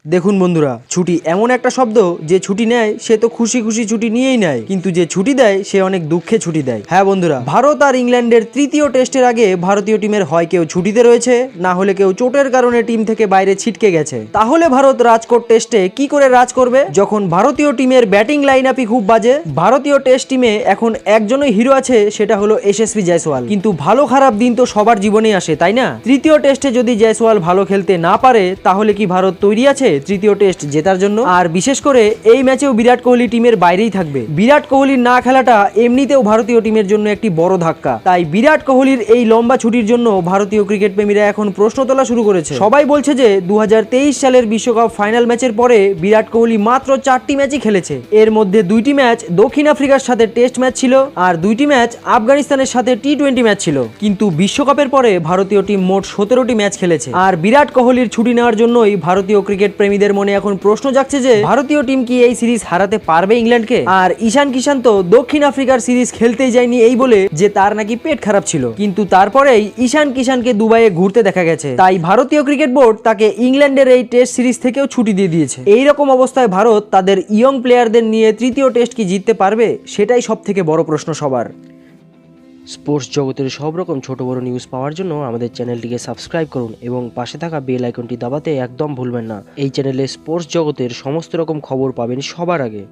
দেখুন বন্ধুরা, ছুটি এমন একটা শব্দ, যে ছুটি নেয় সে তো খুশি খুশি ছুটি নিয়েই নেয়, কিন্তু যে ছুটি দেয় সে অনেক দুঃখে ছুটি দেয়। হ্যাঁ বন্ধুরা, ভারত আর ইংল্যান্ডের তৃতীয় টেস্টের আগে ভারতীয় টিমের হয় কেউ ছুটিতে রয়েছে, না হলে কেউ চোটের কারণে টিম থেকে বাইরে ছিটকে গেছে। তাহলে ভারত রাজকোট টেস্টে কি করে রাজ করবে, যখন ভারতীয় টিমের ব্যাটিং লাইন আপই খুব বাজে? ভারতীয় টেস্ট টিমে এখন একজনই হিরো আছে, সেটা হলো এসএসভি জয়সওয়াল। কিন্তু ভালো খারাপ দিন তো সবার জীবনেই আসে, তাই না? তৃতীয় টেস্টে যদি জয়সওয়াল ভালো খেলতে না পারে, তাহলে কি ভারত তৈরি আছে তৃতীয় টেস্ট জেতার জন্য? আর বিশেষ করে এই ম্যাচেও বিরাট কোহলি টিমের বাইরেই থাকবে। বিরাট কোহলির না খেলাটা এমনিতেও ভারতীয় টিমের জন্য একটি বড় ধাক্কা। তাই বিরাট কোহলির এই লম্বা ছুটির জন্য ভারতীয় ক্রিকেট প্রেমীরা এখন প্রশ্ন তোলা শুরু করেছে। সবাই বলছে যে 2023 সালের বিশ্বকাপ ফাইনাল ম্যাচের পরে বিরাট কোহলি মাত্র 4টি ম্যাচই খেলেছে। এর মধ্যে 2টি ম্যাচ দক্ষিণ আফ্রিকার সাথে টেস্ট ম্যাচ ছিল, আর 2টি ম্যাচ আফগানিস্তানের সাথে টি-20 ম্যাচ ছিল। কিন্তু বিশ্বকাপের পরে ভারতীয় টিম মোট 17টি ম্যাচ খেলেছে। আর বিরাট কোহলির ছুটি নেওয়ার জন্যই ভারতীয় ক্রিকেট প্রেমীদের মনে এখন প্রশ্ন জাগছে যে ভারতীয় টিম কি এই সিরিজ হারাতে পারবে ইংল্যান্ডকে? আর ঈশান কিষান তো দক্ষিণ আফ্রিকার সিরিজ খেলতেই যায়নি এই বলে যে তার নাকি পেট খারাপ ছিল, কিন্তু তারপরেই ঈশান কিষানকে দুবাইয়ে ঘুরতে দেখা গেছে। তাই ভারতীয় ক্রিকেট বোর্ড তাকে ইংল্যান্ডের এই টেস্ট সিরিজ থেকেও ছুটি দিয়ে দিয়েছে। এই রকম অবস্থায় ভারত তাদের ইয়ং প্লেয়ারদের নিয়ে তৃতীয় টেস্ট কি জিততে পারবে, সেটাই সব থেকে বড় প্রশ্ন সবার। স্পোর্টস জগতের সব রকম ছোট বড় নিউজ পাওয়ার জন্য আমাদের চ্যানেলটিকে সাবস্ক্রাইব করুন এবং পাশে থাকা বেল আইকনটি দাবাতে একদম ভুলবেন না। এই চ্যানেলে স্পোর্টস জগতের সমস্ত রকম খবর পাবেন সবার আগে।